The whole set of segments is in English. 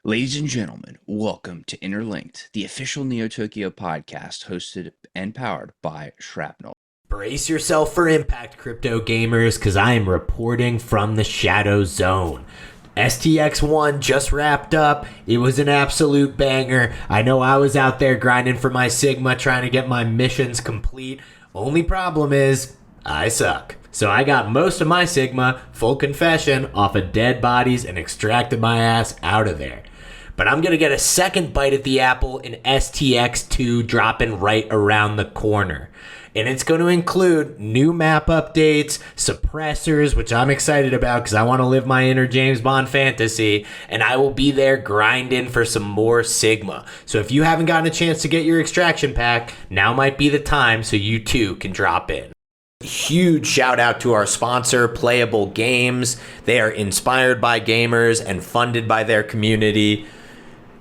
Ladies and gentlemen, welcome to Interlinked, the official Neo Tokyo podcast hosted and powered by Shrapnel. Brace yourself for impact, crypto gamers, because I am reporting from the Shadow Zone. STX1 just wrapped up. It was an absolute banger. I know I was out there grinding for my Sigma, trying to get my missions complete. Only problem is, I suck. So I got most of my Sigma, full confession, off of dead bodies and extracted my ass out of there. But I'm going to get a second bite at the apple in STX2 dropping right around the corner. And it's going to include new map updates, suppressors, which I'm excited about because I want to live my inner James Bond fantasy. And I will be there grinding for some more Sigma. So if you haven't gotten a chance to get your extraction pack, now might be the time so you too can drop in. Huge shout out to our sponsor, Playa3ull Games. They are inspired by gamers and funded by their community.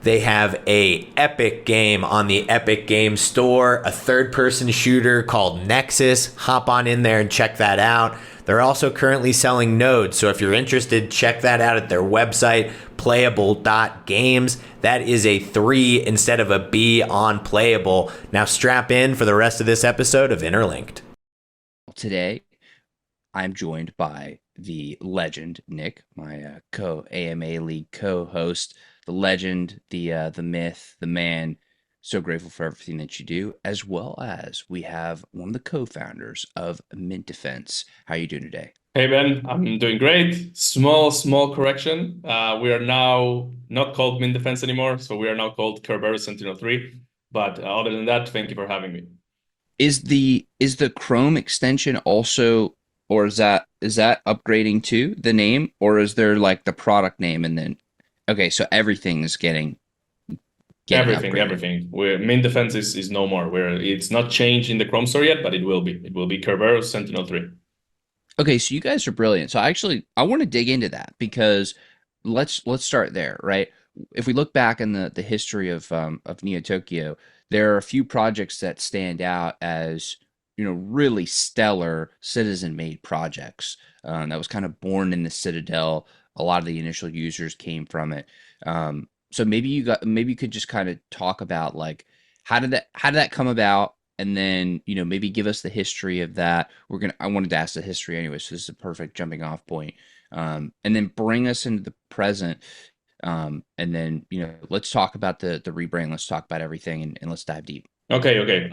They have a epic game on the Epic Games Store, a third-person shooter called Nexus. Hop on in there and check that out. They're also currently selling nodes, so if you're interested, check that out at their website, playable.games. That is a 3 instead of a B on Playable. Now strap in for the rest of this episode of Interlinked. Today, I'm joined by the legend, Nick, my co-AMA League co-host, the legend, the myth, the man. So grateful for everything that you do, as well as we have one of the co-founders of Mint Defense. How are you doing today? Hey Ben, I'm doing great. Small correction. We are now not called Mint Defense anymore, so we are now called Kerberus Sentinel3. But other than that, thank you for having me. Is the Chrome extension also, or is that upgrading to the name, or is there like the product name and then okay, so everything is getting everything. upgraded. Mint Defense is no more. It's not changed in the Chrome store yet, but it will be. It will be Kerberus Sentinel3. Okay, so you guys are brilliant. So I want to dig into that because let's start there, right? If we look back in the history of Neo Tokyo, there are a few projects that stand out as, really stellar citizen-made projects. That was kind of born in the Citadel. A lot of the initial users came from it. So maybe you could just kind of talk about like how did that come about, and then maybe give us the history of that. I wanted to ask the history anyway, so this is a perfect jumping off point. And then bring us into the present. And then let's talk about the rebrand. Let's talk about everything, and let's dive deep. Okay.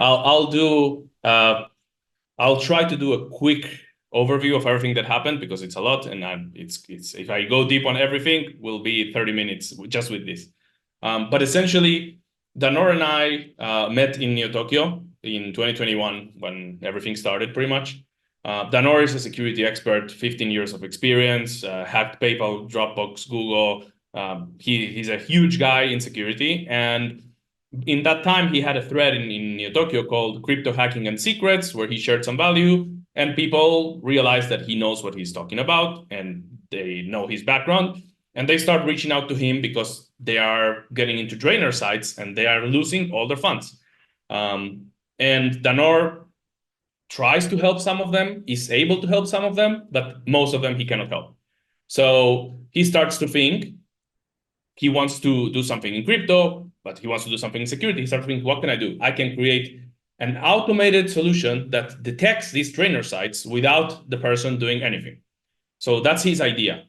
I'll try to do a quick overview of everything that happened because it's a lot, and it's if I go deep on everything, will be 30 minutes just with this. But essentially, Danor and I met in Neo Tokyo in 2021 when everything started pretty much. Danor is a security expert, 15 years of experience, hacked PayPal, Dropbox, Google. He's a huge guy in security, and in that time he had a thread in Neo Tokyo called Crypto Hacking and Secrets, where he shared some value, and people realized that he knows what he's talking about, and they know his background, and they start reaching out to him because they are getting into drainer sites and they are losing all their funds. And Danor tries to help some of them, is able to help some of them, but most of them he cannot help. So he starts to think he wants to do something in crypto, but he wants to do something in security. He starts thinking, what can I do? I can create an automated solution that detects these trainer sites without the person doing anything. So that's his idea.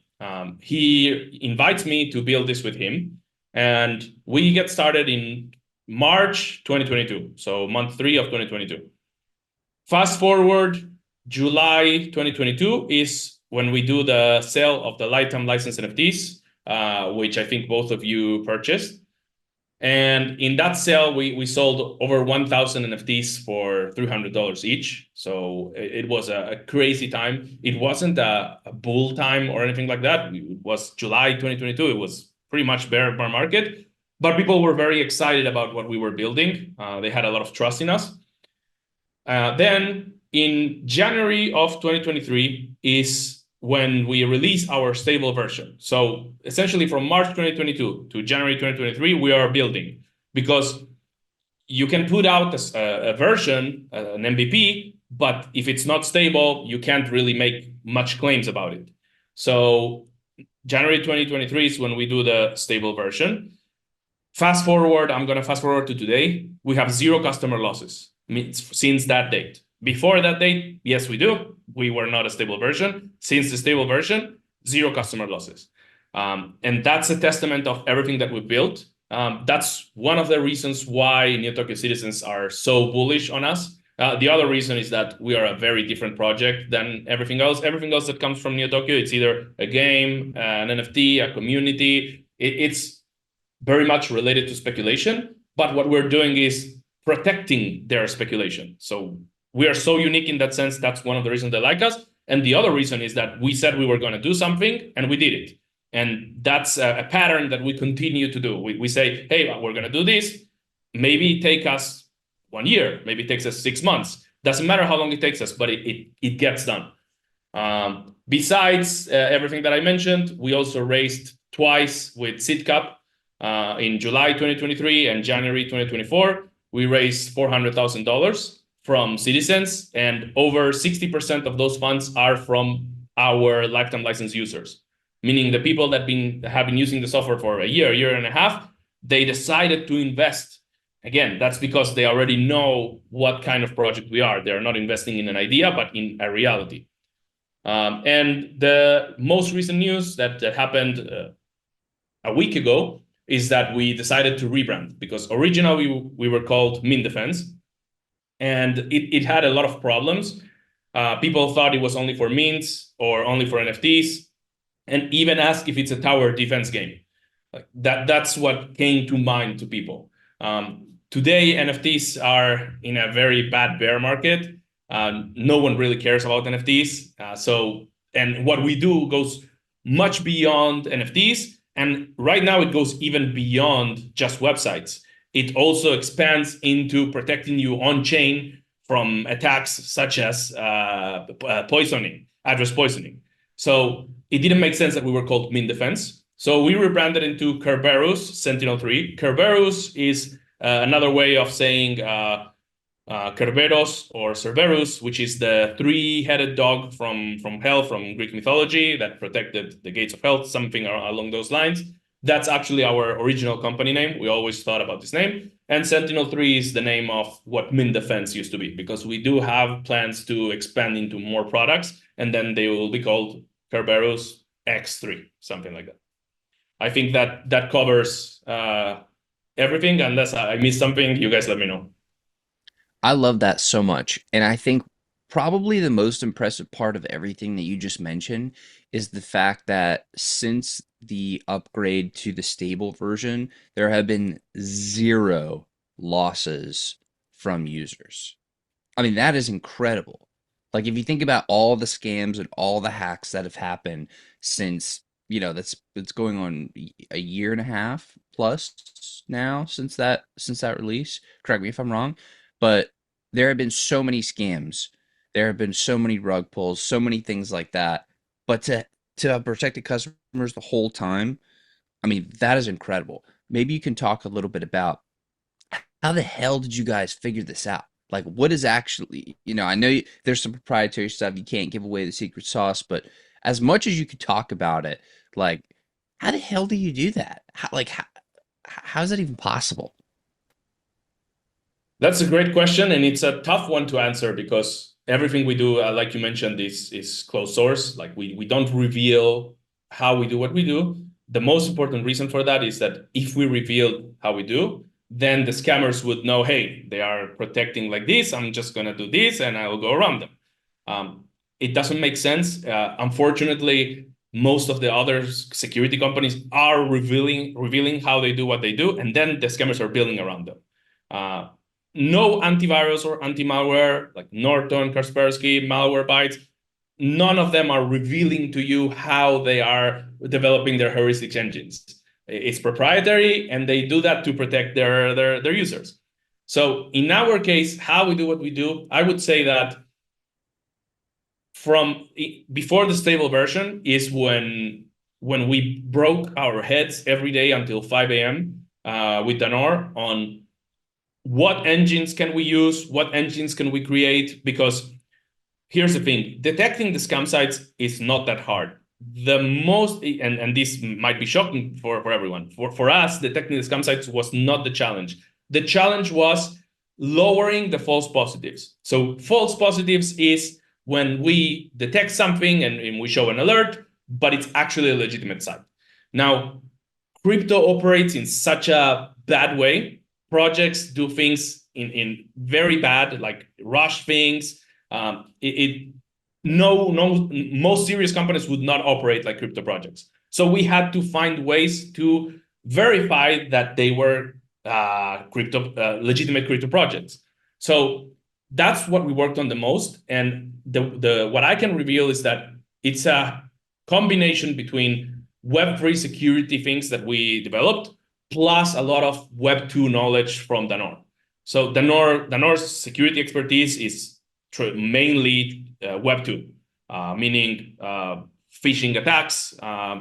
He invites me to build this with him, and we get started in March 2022, so month 3 of 2022. Fast forward, July 2022 is when we do the sale of the lifetime license NFTs, which I think both of you purchased. And in that sale, we sold over 1,000 NFTs for $300 each. So it was a crazy time. It wasn't a bull time or anything like that. It was July 2022. It was pretty much bear market. But people were very excited about what we were building. They had a lot of trust in us. Then in January of 2023 is when we release our stable version. So essentially from March 2022 to January 2023, we are building, because you can put out a version, an MVP, but if it's not stable, you can't really make much claims about it. So January 2023 is when we do the stable version. Fast forward, I'm going to fast forward to today. We have 0 customer losses since that date. Before that date, yes, we do. We were not a stable version. Since the stable version, 0 customer losses. And that's a testament of everything that we built. That's one of the reasons why Neo Tokyo citizens are so bullish on us. The other reason is that we are a very different project than everything else. Everything else that comes from Neo Tokyo, it's either a game, an NFT, a community. It's very much related to speculation, but what we're doing is protecting their speculation. So we are so unique in that sense. That's one of the reasons they like us. And the other reason is that we said we were going to do something and we did it. And that's a pattern that we continue to do. We say, hey, we're going to do this. Maybe it take us 1 year. Maybe it takes us 6 months. Doesn't matter how long it takes us, but it gets done. Besides everything that I mentioned, we also raised twice with SeedCap. In July 2023 and January 2024, we raised $400,000 from citizens, and over 60% of those funds are from our lifetime license users, meaning the people that have been using the software for a year and a half, they decided to invest. Again, that's because they already know what kind of project we are. They're not investing in an idea, but in a reality. And the most recent news that happened a week ago is that we decided to rebrand, because originally we were called Min Defense, and it had a lot of problems. People thought it was only for mints or only for NFTs, and even asked if it's a tower defense game. Like that's what came to mind to people. Today, NFTs are in a very bad bear market. No one really cares about NFTs. And what we do goes much beyond NFTs. And right now it goes even beyond just websites. It also expands into protecting you on chain from attacks such as poisoning, address poisoning. So it didn't make sense that we were called Min Defense. So we rebranded into Kerberus Sentinel3. Kerberus is another way of saying Kerberos or Cerberus, which is the 3-headed dog from hell, from Greek mythology, that protected the gates of hell, something along those lines. That's actually our original company name. We always thought about this name. And Sentinel3 is the name of what Min Defense used to be, because we do have plans to expand into more products, and then they will be called Kerberus X3, something like that. I think that covers everything. Unless I missed something, you guys let me know. I love that so much. And I think probably the most impressive part of everything that you just mentioned is the fact that since the upgrade to the stable version, there have been 0 losses from users. I mean, that is incredible. Like, if you think about all the scams and all the hacks that have happened since, it's going on a year and a half plus now since that release. Correct me if I'm wrong, but there have been so many scams. There have been so many rug pulls, so many things like that. But to have protected customers the whole time, I mean, that is incredible. Maybe you can talk a little bit about how the hell did you guys figure this out? Like, what is actually, I know there's some proprietary stuff. You can't give away the secret sauce, but as much as you could talk about it, like, how the hell do you do that? How is that even possible? That's a great question, and it's a tough one to answer because everything we do, like you mentioned, is closed source. Like we don't reveal how we do what we do. The most important reason for that is that if we reveal how we do, then the scammers would know, hey, they are protecting like this. I'm just going to do this and I will go around them. It doesn't make sense. Unfortunately, most of the other security companies are revealing how they do what they do, and then the scammers are building around them. No antivirus or anti-malware like Norton, Kaspersky, Malwarebytes, none of them are revealing to you how they are developing their heuristics engines. It's proprietary, and they do that to protect their users. So in our case, how we do what we do, I would say that from before the stable version is when we broke our heads every day until 5 a.m. With Danor on what engines can we use, what engines can we create, because here's the thing, detecting the scam sites is not that hard. the most, and this might be shocking for everyone. For us, detecting the scam sites was not the challenge. The challenge was lowering the false positives. So false positives is when we detect something and we show an alert, but it's actually a legitimate site. Now, crypto operates in such a bad way. Projects do things in very bad, like rush things. Most serious companies would not operate like crypto projects. So we had to find ways to verify that they were legitimate crypto projects. So that's what we worked on the most. And the what I can reveal is that it's a combination between Web3 security things that we developed, plus a lot of Web2 knowledge from Danor. So Danor's security expertise is mainly Web2, meaning phishing attacks.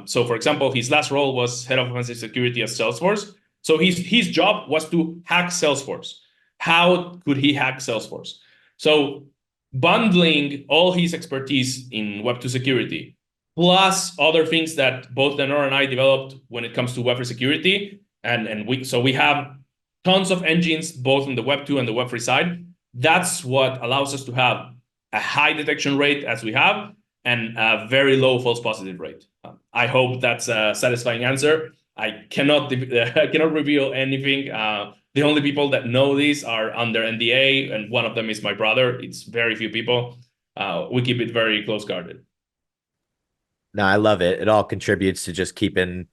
So, for example, his last role was head of offensive security at Salesforce. So his job was to hack Salesforce. How could he hack Salesforce? So bundling all his expertise in Web2 security, plus other things that both Danor and I developed when it comes to Web3 security, and we have tons of engines both on the Web2 and the Web3 side. That's what allows us to have a high detection rate as we have and a very low false positive rate. I hope that's a satisfying answer. I cannot reveal anything. The only people that know this are under NDA, and one of them is my brother. It's very few people. We keep it very close guarded. No, I love it. It all contributes to just keeping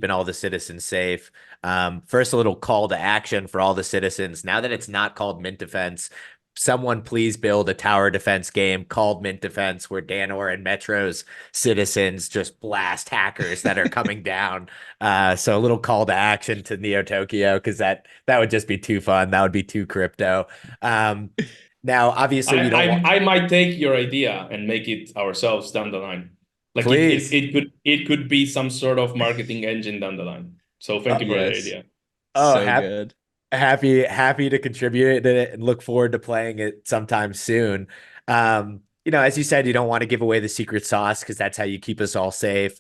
all the citizens safe. First, a little call to action for all the citizens. Now that it's not called Mint Defense, someone please build a tower defense game called Mint Defense where Danor and Metro's citizens just blast hackers that are coming down. So a little call to action to Neo Tokyo, because that would just be too fun. That would be too crypto. Now, obviously, you don't I might take your idea and make it ourselves down the line. Like please. it could be some sort of marketing engine down the line. So thank you for the Yes. idea. Oh, So good. happy to contribute to it and look forward to playing it sometime soon. As you said, you don't want to give away the secret sauce because that's how you keep us all safe.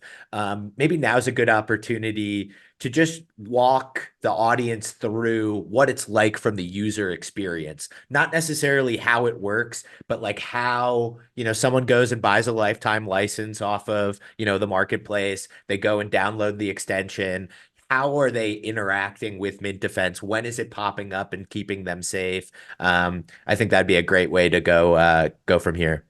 Maybe now's a good opportunity to just walk the audience through what it's like from the user experience, not necessarily how it works, but like how, someone goes and buys a lifetime license off of, the marketplace. They go and download the extension. How are they interacting with Mint Defense? When is it popping up and keeping them safe? I think that'd be a great way to go from here.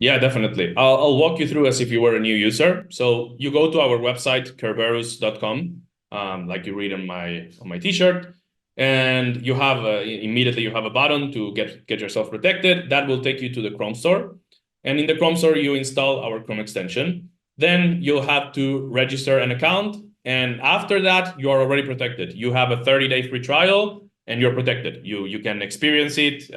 Yeah, definitely. I'll walk you through as if you were a new user. So you go to our website, kerberus.com, like you read on my t-shirt, and you have immediately you have a button to get yourself protected. That will take you to the Chrome store. And in the Chrome store, you install our Chrome extension. Then you'll have to register an account. And after that, you are already protected. You have a 30-day free trial and you're protected. You can experience it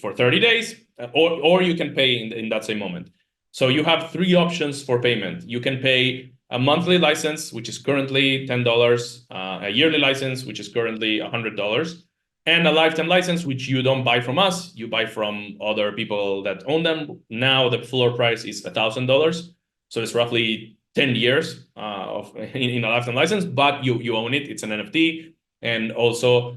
for 30 days, or you can pay in that same moment. So you have three options for payment. You can pay a monthly license, which is currently $10, a yearly license, which is currently $100, and a lifetime license, which you don't buy from us, you buy from other people that own them. Now the floor price is $1,000. So it's roughly 10 years in a lifetime license, but you own it. It's an NFT. And also,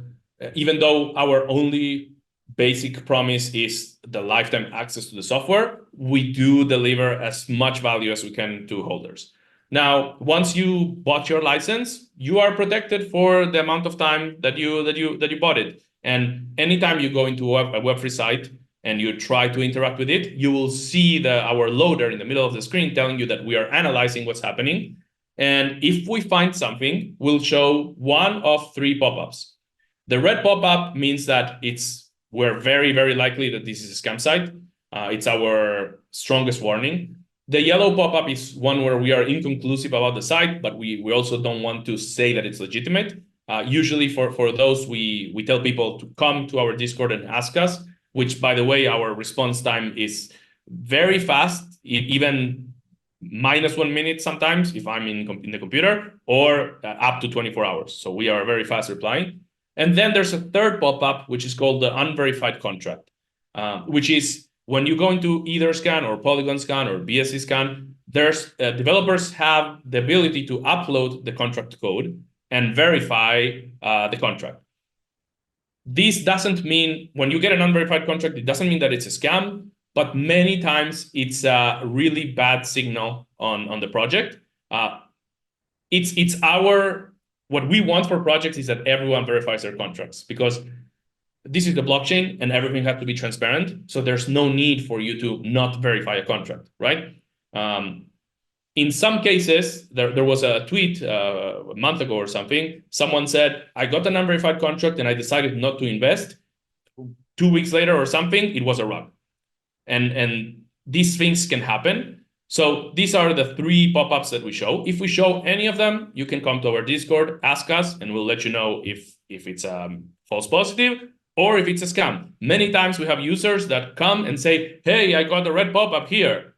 even though our only basic promise is the lifetime access to the software, we do deliver as much value as we can to holders. Now, once you bought your license, you are protected for the amount of time that you bought it. And anytime you go into a Web3 site and you try to interact with it, you will see our loader in the middle of the screen telling you that we are analyzing what's happening. And if we find something, we'll show one of three pop-ups. The red pop-up means that we're very, very likely that this is a scam site. It's our strongest warning. The yellow pop-up is one where we are inconclusive about the site, but we also don't want to say that it's legitimate. Usually for those, we tell people to come to our Discord and ask us, which, by the way, our response time is very fast, even -1 minute sometimes if I'm in the computer, or up to 24 hours. So we are very fast replying. And then there's a third pop-up, which is called the unverified contract, which is when you go into Etherscan or Polygon Scan or BSC Scan, developers have the ability to upload the contract code and verify the contract. This doesn't mean when you get an unverified contract, it doesn't mean that it's a scam, but many times it's a really bad signal on the project. It's what we want for projects is that everyone verifies their contracts, because this is the blockchain and everything has to be transparent. So there's no need for you to not verify a contract, right? In some cases, there was a tweet a month ago or something. Someone said, I got an unverified contract and I decided not to invest. 2 weeks later or something, it was a rug. And these things can happen. So these are the 3 pop-ups that we show. If we show any of them, you can come to our Discord, ask us, and we'll let you know if it's false positive or if it's a scam. Many times we have users that come and say, hey, I got a red pop-up here.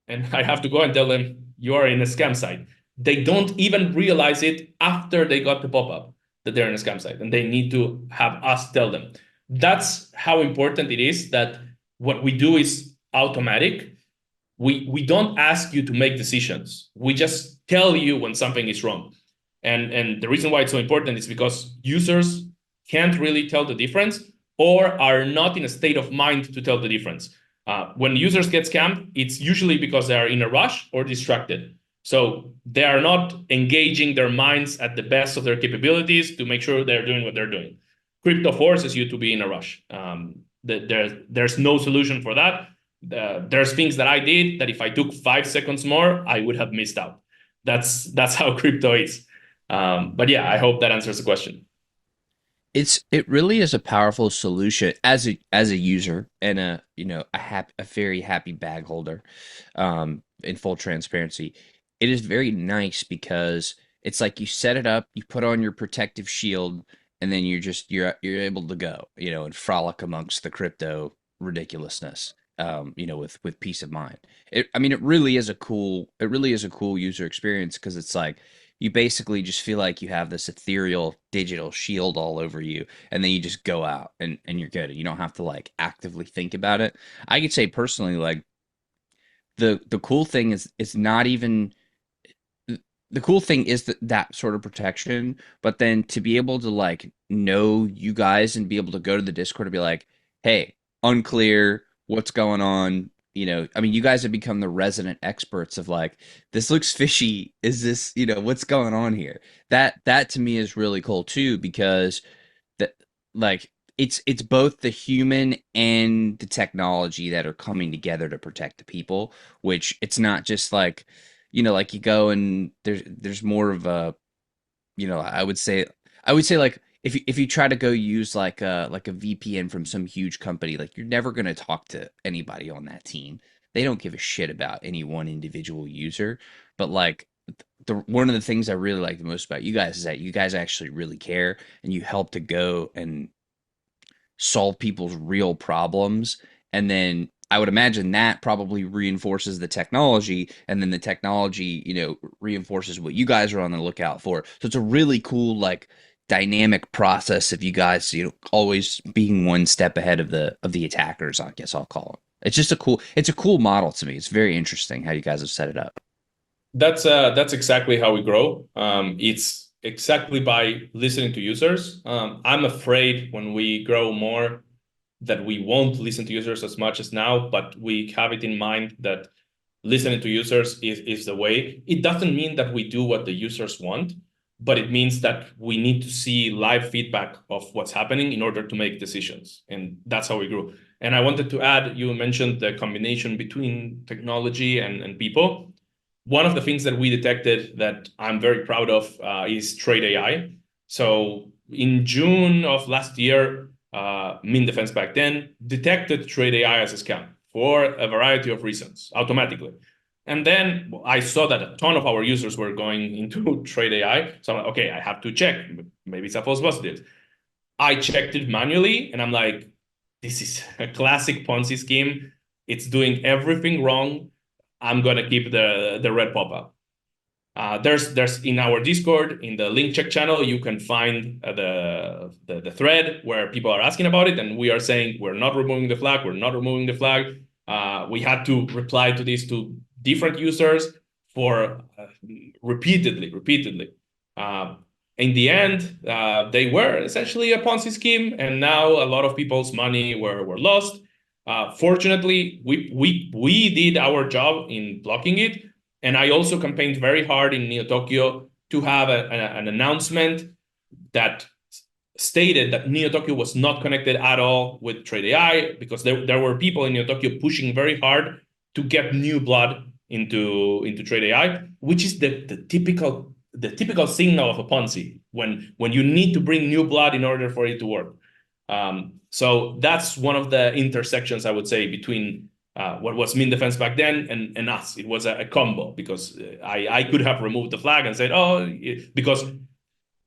And I have to go and tell them, you are in a scam site. They don't even realize it after they got the pop-up that they're in a scam site, and they need to have us tell them. That's how important it is that what we do is automatic. We don't ask you to make decisions. We just tell you when something is wrong. And the reason why it's so important is because users can't really tell the difference or are not in a state of mind to tell the difference. When users get scammed, it's usually because they are in a rush or distracted. So they are not engaging their minds at the best of their capabilities to make sure they're doing what they're doing. Crypto forces you to be in a rush. There's no solution for that. There's things that I did that if I took 5 seconds more, I would have missed out. That's how crypto is. But yeah, I hope that answers the question. It really is a powerful solution as a user and a very happy bag holder. In full transparency, it is very nice because it's like you set it up, you put on your protective shield, and then you're able to go, and frolic amongst the crypto ridiculousness, with peace of mind. It really is a cool user experience, because it's like you basically just feel like you have this ethereal digital shield all over you, and then you just go out and you're good. You don't have to like actively think about it. I could say personally, like the cool thing is it's not even the cool thing is that sort of protection, but then to be able to like know you guys and be able to go to the Discord and be like, hey, unclear, what's going on? You guys have become the resident experts of like, this looks fishy. Is this, what's going on here? That to me is really cool too, because that like it's both the human and the technology that are coming together to protect the people, which it's not just like, like you go and there's more of a, I would say like if you try to go use like a VPN from some huge company, like you're never going to talk to anybody on that team. They don't give a shit about any one individual user. But like one of the things I really like the most about you guys is that you guys actually really care, and you help to go and solve people's real problems. And then I would imagine that probably reinforces the technology, and then the technology, reinforces what you guys are on the lookout for. So it's a really cool, like, dynamic process of you guys, always being one step ahead of the attackers, I guess I'll call it. It's a cool model to me. It's very interesting how you guys have set it up. That's exactly how we grow. It's exactly by listening to users. I'm afraid when we grow more that we won't listen to users as much as now, but we have it in mind that listening to users is the way. It doesn't mean that we do what the users want, but it means that we need to see live feedback of what's happening in order to make decisions. And that's how we grew. And I wanted to add, you mentioned the combination between technology and people. One of the things that we detected that I'm very proud of is Trade AI. So in June of last year, Min Defense back then detected Trade AI as a scam for a variety of reasons automatically. And then I saw that a ton of our users were going into Trade AI. So I'm like, okay, I have to check. Maybe it's a false positive. I checked it manually, and I'm like, this is a classic Ponzi scheme. It's doing everything wrong. I'm gonna keep the red pop-up. There's in our Discord, in the link check channel, you can find the thread where people are asking about it, and we are saying we're not removing the flag. We're not removing the flag. We had to reply to this to different users for repeatedly. In the end, they were essentially a Ponzi scheme, and now a lot of people's money were lost. Fortunately, we did our job in blocking it, and I also campaigned very hard in Neo Tokyo to have an announcement that stated that Neo Tokyo was not connected at all with Trade AI, because there were people in Neo Tokyo pushing very hard to get new blood into Trade AI, which is the typical signal of a Ponzi when you need to bring new blood in order for it to work. So that's one of the intersections, I would say, between what was Min Defense back then and us. It was a combo, because I could have removed the flag and said, oh, because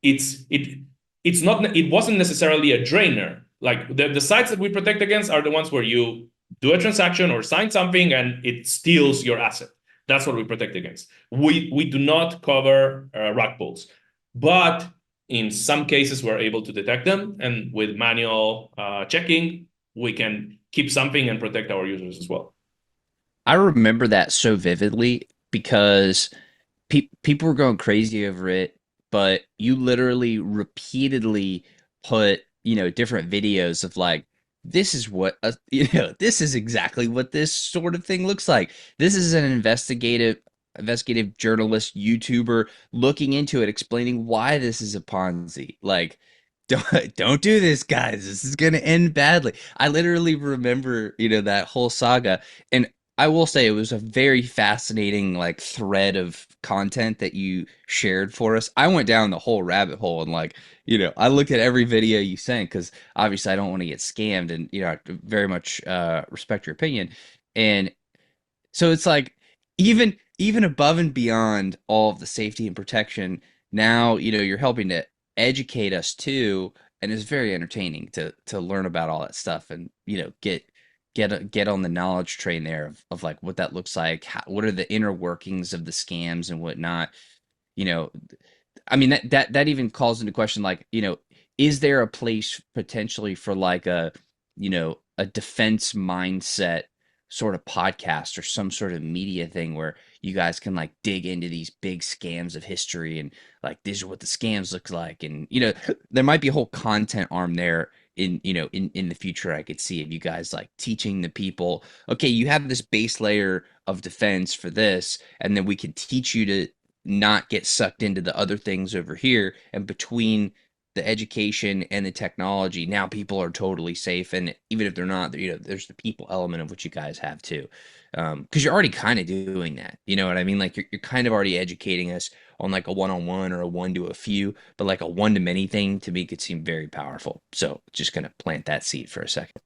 it wasn't necessarily a drainer. Like the sites that we protect against are the ones where you do a transaction or sign something and it steals your asset. That's what we protect against. We do not cover rug pulls, but in some cases we're able to detect them, and with manual checking, we can keep something and protect our users as well. I remember that so vividly because people were going crazy over it, but you literally repeatedly put, different videos of like, this is what, this is exactly what this sort of thing looks like. This is an investigative journalist, YouTuber looking into it, explaining why this is a Ponzi. Like, don't do this, guys. This is gonna end badly. I literally remember, that whole saga, and I will say it was a very fascinating like thread of content that you shared for us. I went down the whole rabbit hole and like, I looked at every video you sent because obviously I don't want to get scammed, and I very much respect your opinion. And so it's like even above and beyond all of the safety and protection, now you're helping to educate us too, and it's very entertaining to learn about all that stuff and get on the knowledge train there of like what that looks like, what are the inner workings of the scams and whatnot. You know, I mean that even calls into question like, is there a place potentially for like a defense mindset sort of podcast or some sort of media thing where you guys can like dig into these big scams of history and like these are what the scams look like, and there might be a whole content arm there in the future. I could see of you guys like teaching the people, okay, you have this base layer of defense for this, and then we can teach you to not get sucked into the other things over here, and between the education and the technology, now people are totally safe. And even if they're not, there's the people element of what you guys have too, because you're already kind of doing that, you know what I mean? Like you're kind of already educating us on like a one-on-one or a one to a few, but like a one to many thing to me could seem very powerful. So just gonna plant that seed for a second.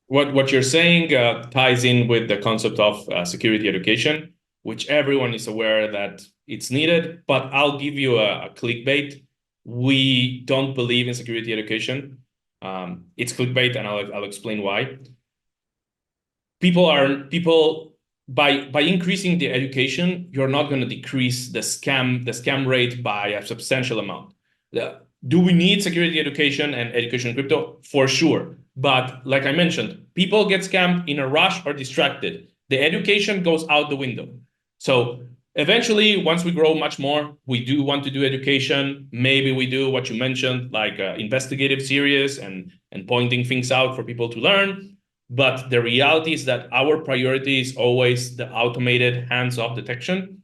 What you're saying ties in with the concept of security education, which everyone is aware that it's needed. But I'll give you a clickbait. We don't believe in security education. It's clickbait, and I'll explain why. People by increasing the education, you're not going to decrease the scam rate by a substantial amount. Do we need security education and education in crypto? For sure. But like I mentioned, people get scammed in a rush or distracted. The education goes out the window. So eventually, once we grow much more, we do want to do education. Maybe we do what you mentioned, like investigative series and pointing things out for people to learn. But the reality is that our priority is always the automated hands-off detection.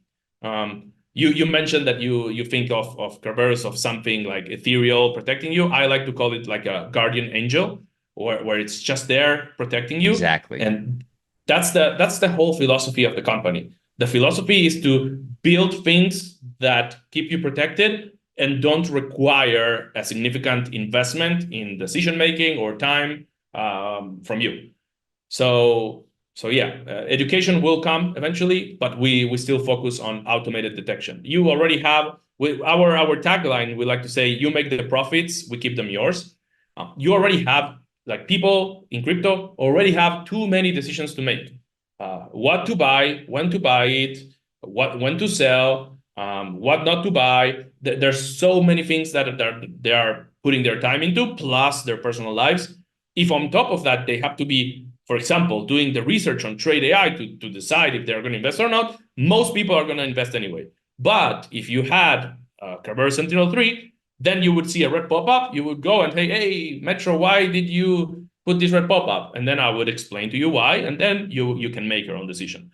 You mentioned that you think of Kerberus of something like ethereal protecting you. I like to call it like a guardian angel, where it's just there protecting you. Exactly. And that's the whole philosophy of the company. The philosophy is to build things that keep you protected and don't require a significant investment in decision making or time from you. So yeah, education will come eventually, but we still focus on automated detection. You already have our tagline. We like to say, "You make the profits, we keep them yours." You already have, like, people in crypto already have too many decisions to make. What to buy, when to buy it, when to sell, what not to buy. There's so many things that they are putting their time into, plus their personal lives. If on top of that they have to be for example, doing the research on Trade AI to decide if they're going to invest or not, most people are going to invest anyway. But if you had Kerberus Sentinel3, then you would see a red pop-up. You would go and say, hey, Metro, why did you put this red pop-up? And then I would explain to you why, and then you can make your own decision.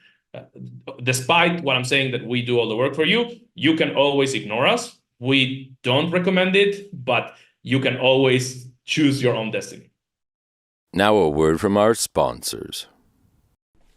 Despite what I'm saying that we do all the work for you, you can always ignore us. We don't recommend it, but you can always choose your own destiny. Now a word from our sponsors.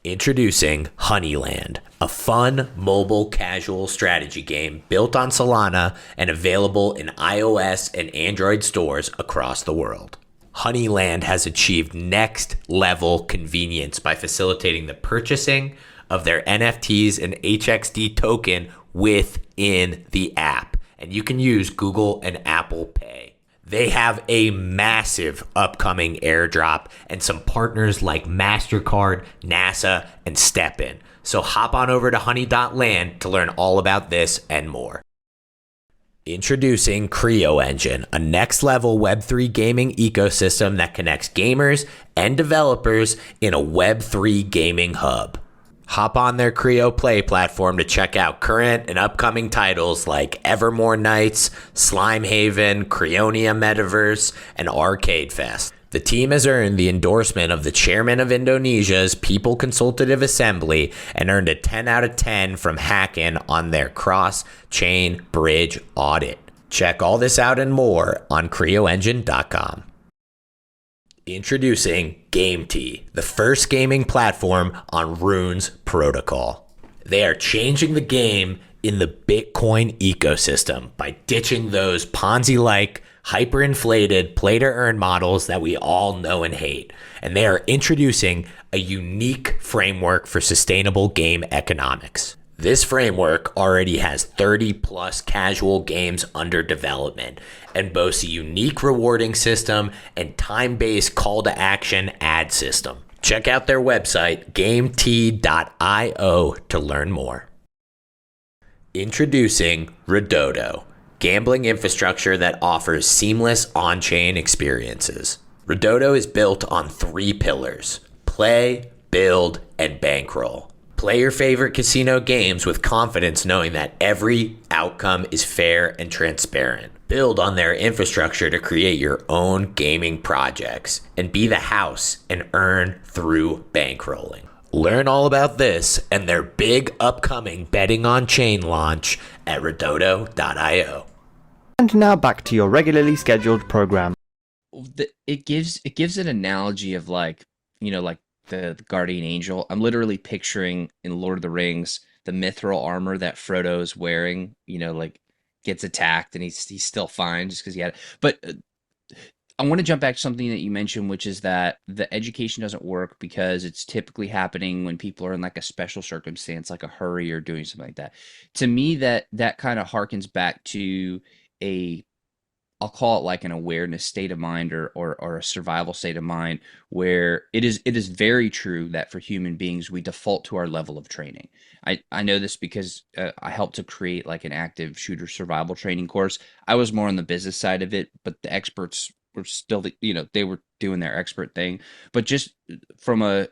Introducing Honeyland, a fun mobile casual strategy game built on Solana and available in iOS and Android stores across the world. Honeyland has achieved next level convenience by facilitating the purchasing of their NFTs and HXD token within the app, and you can use Google and Apple Pay. They have a massive upcoming airdrop and some partners like MasterCard, NASA, and StepN. So hop on over to honey.land to learn all about this and more. Introducing Creo Engine, a next-level Web3 gaming ecosystem that connects gamers and developers in a Web3 gaming hub. Hop on their Creo Play platform to check out current and upcoming titles like Evermore Nights, Slime Haven, Creonia Metaverse, and Arcade Fest. The team has earned the endorsement of the chairman of Indonesia's People Consultative Assembly and earned a 10 out of 10 from Hackin on their cross-chain bridge audit. Check all this out and more on creoengine.com. Introducing Gamety, the first gaming platform on Rune's protocol. They are changing the game in the Bitcoin ecosystem by ditching those Ponzi-like, hyperinflated play-to-earn models that we all know and hate. And they are introducing a unique framework for sustainable game economics. This framework already has 30 plus casual games under development and boasts a unique rewarding system and time-based call to action ad system. Check out their website, Gamety.io, to learn more. Introducing Ridotto, gambling infrastructure that offers seamless on-chain experiences. Ridotto is built on 3 pillars: play, build, and bankroll. Play your favorite casino games with confidence, knowing that every outcome is fair and transparent. Build on their infrastructure to create your own gaming projects and be the house and earn through bankrolling. Learn all about this and their big upcoming betting on chain launch at Ridotto.io. And now back to your regularly scheduled program. It gives an analogy of like the guardian angel. I'm literally picturing in Lord of the Rings the mithril armor that Frodo's wearing, like gets attacked and he's still fine just because he had it. But I want to jump back to something that you mentioned, which is that the education doesn't work because it's typically happening when people are in like a special circumstance, like a hurry or doing something like that. To me, that kind of harkens back to I'll call it like an awareness state of mind or a survival state of mind, where it is very true that for human beings, we default to our level of training. I know this because I helped to create like an active shooter survival training course. I was more on the business side of it, but the experts were still, they were doing their expert thing. But just from a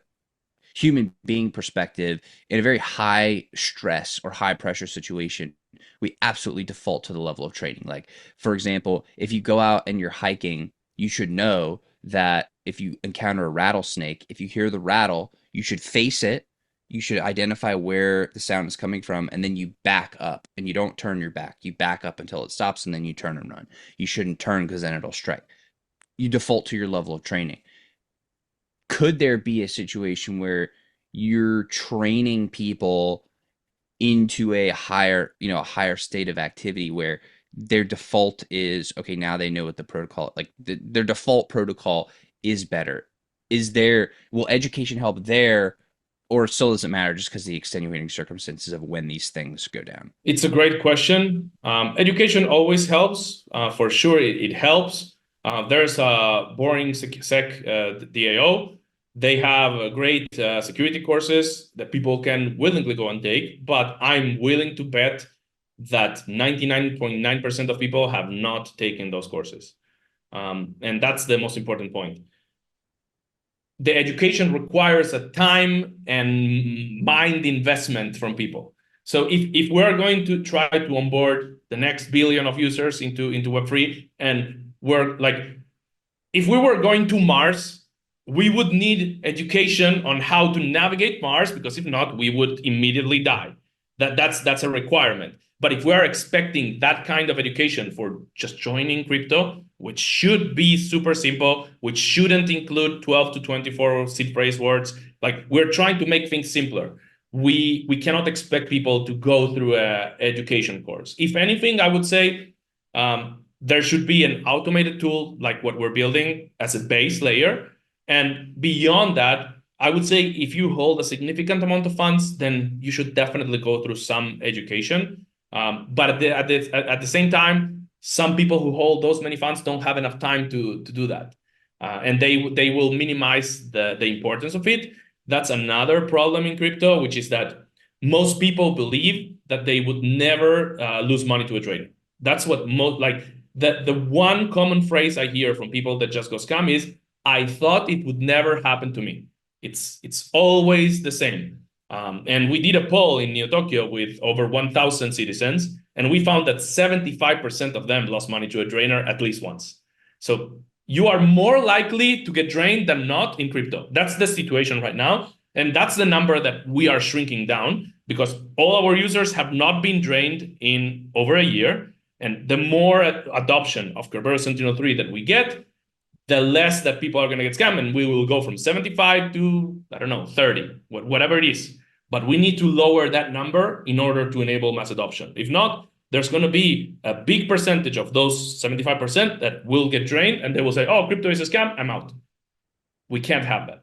human being perspective, in a very high stress or high pressure situation, we absolutely default to the level of training. Like, for example, if you go out and you're hiking, you should know that if you encounter a rattlesnake, if you hear the rattle, you should face it. You should identify where the sound is coming from, and then you back up, and you don't turn your back. You back up until it stops, and then you turn and run. You shouldn't turn because then it'll strike. You default to your level of training. Could there be a situation where you're training people into a higher state of activity where their default is, okay, now they know what the protocol, like their default protocol is better? Will education help there, or still doesn't matter just because the extenuating circumstances of when these things go down? It's a great question. Education always helps. For sure, it helps. There's a boring sec DAO. They have great security courses that people can willingly go and take, but I'm willing to bet that 99.9% of people have not taken those courses. And that's the most important point. the education requires a time and mind investment from people. So if we're going to try to onboard the next billion of users into Web3, and we're like, if we were going to Mars, we would need education on how to navigate Mars, because if not, we would immediately die. That's a requirement. But if we are expecting that kind of education for just joining crypto, which should be super simple, which shouldn't include 12 to 24 seed phrase words, like we're trying to make things simpler. We cannot expect people to go through a education course. If anything, I would say there should be an automated tool like what we're building as a base layer. And beyond that, I would say if you hold a significant amount of funds, then you should definitely go through some education. But at the same time, some people who hold those many funds don't have enough time to do that. And they will minimize the importance of it. That's another problem in crypto, which is that most people believe that they would never lose money to a trader. That's what most like the one common phrase I hear from people that just go scam is, I thought it would never happen to me. It's always the same. And we did a poll in Neo Tokyo with over 1,000 citizens, and we found that 75% of them lost money to a drainer at least once. So you are more likely to get drained than not in crypto. That's the situation right now. And that's the number that we are shrinking down, because all our users have not been drained in over a year. And the more adoption of Kerberus Sentinel3 that we get, the less that people are going to get scammed. And we will go from 75 to, I don't know, 30, whatever it is. But we need to lower that number in order to enable mass adoption. If not, there's going to be a big percentage of those 75% that will get drained, and they will say, oh, crypto is a scam, I'm out. We can't have that.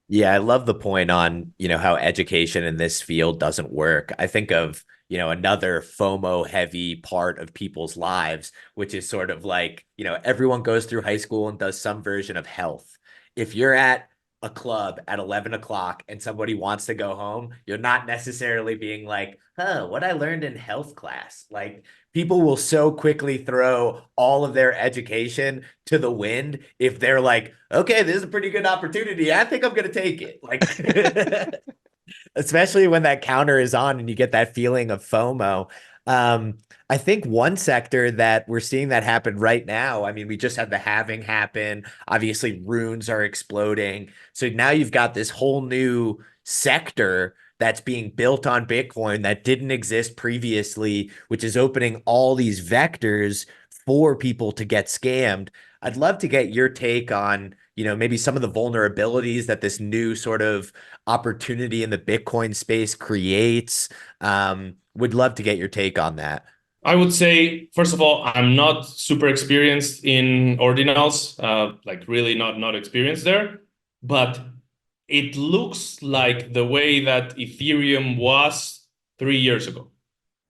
Yeah, I love the point on, how education in this field doesn't work. I think of, another FOMO heavy part of people's lives, which is sort of like, everyone goes through high school and does some version of health. If you're at a club at 11 o'clock and somebody wants to go home, you're not necessarily being like, what I learned in health class. Like, people will so quickly throw all of their education to the wind if they're like, okay, this is a pretty good opportunity, I think I'm going to take it. Like, especially when that counter is on and you get that feeling of FOMO. I think one sector that we're seeing that happen right now, I mean, we just had the halving happen. Obviously, runes are exploding. So now you've got this whole new sector that's being built on Bitcoin that didn't exist previously, which is opening all these vectors for people to get scammed. I'd love to get your take on, maybe some of the vulnerabilities that this new sort of opportunity in the Bitcoin space creates. Would love to get your take on that. I would say, first of all, I'm not super experienced in ordinals, like really not experienced there, but it looks like the way that Ethereum was 3 years ago.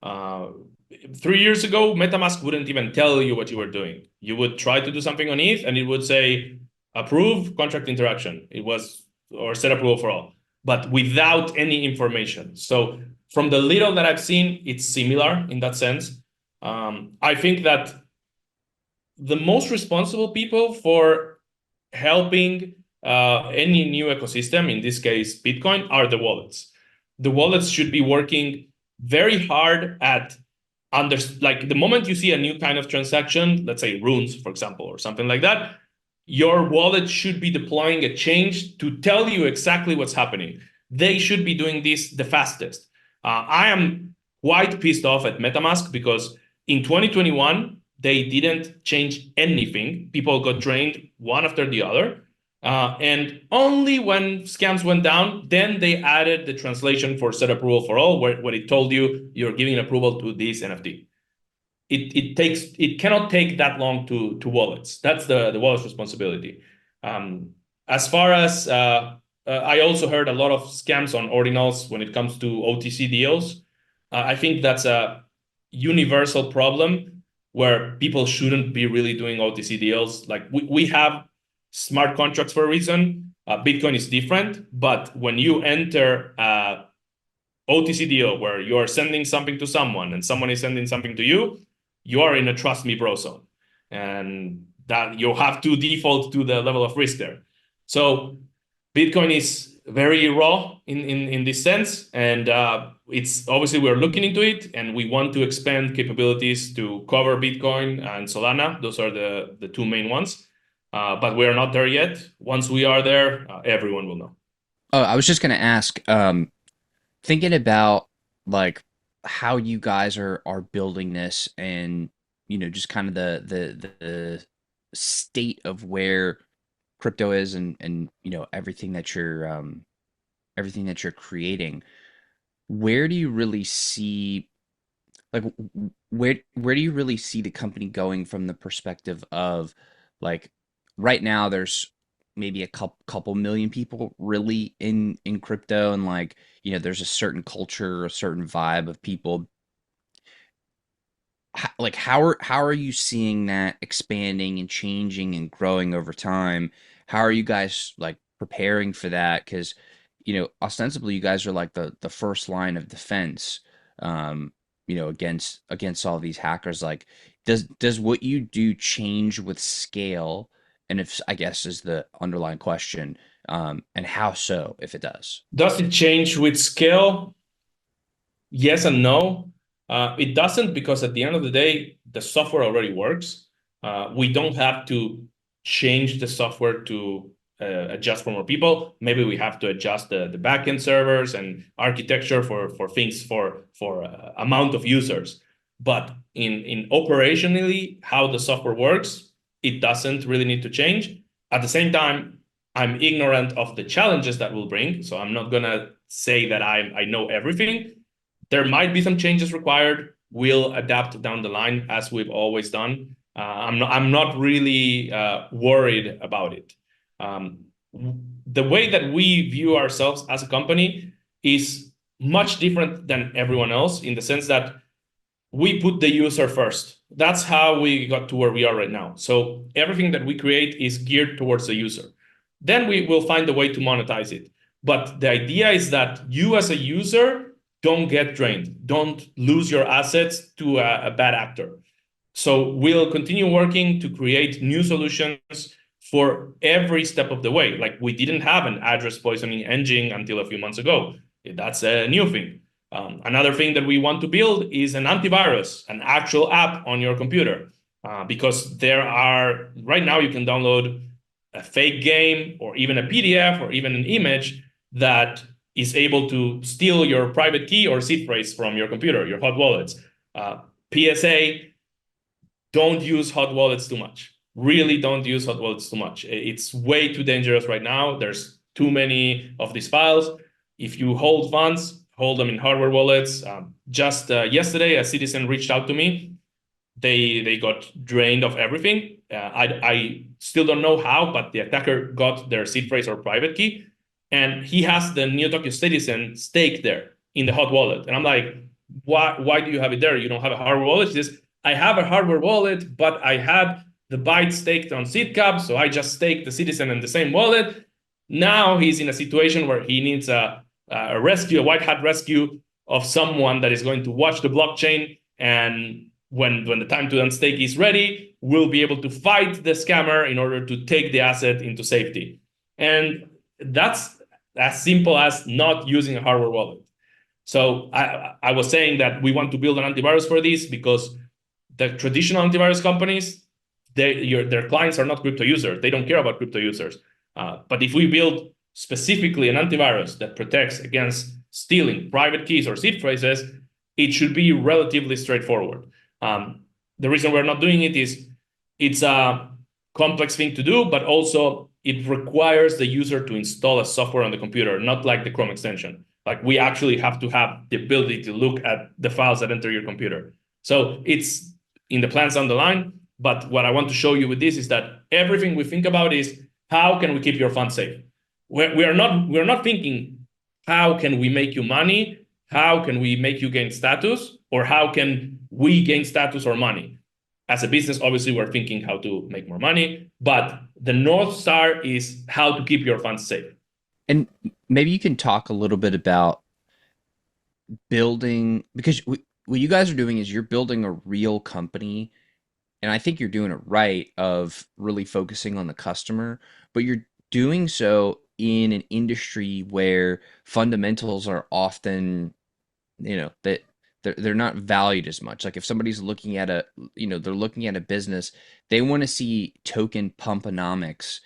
3 years ago, MetaMask wouldn't even tell you what you were doing. You would try to do something on ETH and it would say, approve contract interaction. It was, or set approval for all, but without any information. So from the little that I've seen, it's similar in that sense. I think that the most responsible people for helping any new ecosystem, in this case, Bitcoin, are the wallets. The wallets should be working very hard at like the moment you see a new kind of transaction, let's say runes, for example, or something like that, your wallet should be deploying a change to tell you exactly what's happening. They should be doing this the fastest. I am quite pissed off at MetaMask because in 2021, they didn't change anything. People got drained one after the other. And only when scams went down, then they added the translation for set approval for all, where it told you you're giving approval to this NFT. It cannot take that long to wallets. That's the wallet's responsibility. As far as I also heard a lot of scams on ordinals when it comes to OTC deals. I think that's a universal problem where people shouldn't be really doing OTC deals. Like we have smart contracts for a reason. Bitcoin is different, but when you enter a OTC deal where you are sending something to someone and someone is sending something to you, you are in a trust me bro zone, and that you have to default to the level of risk there. So Bitcoin is very raw in this sense, and it's obviously we're looking into it, and we want to expand capabilities to cover Bitcoin and Solana. Those are the two main ones, but we are not there yet. Once we are there, everyone will know. Oh, I was just gonna ask, thinking about like how you guys are building this, and just kind of the state of where crypto is, and everything that you're creating. Where do you really see like where do you really see the company going from the perspective of, like, right now there's maybe a couple million people really in crypto, and like there's a certain culture, a certain vibe of people. Like, how are you seeing that expanding and changing and growing over time? How are you guys like preparing for that? Because ostensibly you guys are like the first line of defense, against all these hackers. Like, does what you do change with scale? And if, I guess, is the underlying question, and how so, if it does? Does it change with scale? Yes and no. It doesn't, because at the end of the day, the software already works. We don't have to change the software to adjust for more people. Maybe we have to adjust the backend servers and architecture for things for amount of users. But in operationally how the software works, it doesn't really need to change. At the same time, I'm ignorant of the challenges that will bring, so I'm not gonna say that I know everything. There might be some changes required. We'll adapt down the line as we've always done. I'm not really worried about it. The way that we view ourselves as a company is much different than everyone else, in the sense that we put the user first. That's how we got to where we are right now. So everything that we create is geared towards the user. Then we will find a way to monetize it. But the idea is that you as a user don't get drained, don't lose your assets to a bad actor. So we'll continue working to create new solutions for every step of the way. Like, we didn't have an address poisoning engine until a few months ago. That's a new thing. Another thing that we want to build is an antivirus, an actual app on your computer, because right now you can download a fake game or even a PDF or even an image that is able to steal your private key or seed phrase from your computer, your hot wallets. PSA, don't use hot wallets too much. Really don't use hot wallets too much. It's way too dangerous right now. There's too many of these files. If you hold funds, hold them in hardware wallets. Just yesterday, a citizen reached out to me. They got drained of everything. I still don't know how, but the attacker got their seed phrase or private key, and he has the Neo Tokyo Citizen staked there in the hot wallet. And I'm like, why do you have it there? You don't have a hardware wallet? He says, I have a hardware wallet, but I had the byte staked on SeedCap, so I just staked the Citizen in the same wallet. Now he's in a situation where he needs a rescue, a white hat rescue of someone that is going to watch the blockchain, and when the time to unstake is ready, we'll be able to fight the scammer in order to take the asset into safety. And that's as simple as not using a hardware wallet. So I was saying that we want to build an antivirus for this, because the traditional antivirus companies, their clients are not crypto users. They don't care about crypto users. But if we build specifically an antivirus that protects against stealing private keys or seed phrases, it should be relatively straightforward. The reason we're not doing it is it's a complex thing to do, but also it requires the user to install a software on the computer, not like the Chrome extension. Like, we actually have to have the ability to look at the files that enter your computer. So it's in the plans down the line. But what I want to show you with this is that everything we think about is, how can we keep your funds safe? We're not thinking, how can we make you money? How can we make you gain status? Or how can we gain status or money? As a business, obviously, we're thinking how to make more money, but the North Star is how to keep your funds safe. And maybe you can talk a little bit about building, because what you guys are doing is you're building a real company, and I think you're doing it right, of really focusing on the customer, but you're doing so in an industry where fundamentals are often, that they're not valued as much. Like if somebody's looking at they're looking at a business, they want to see token pumponomics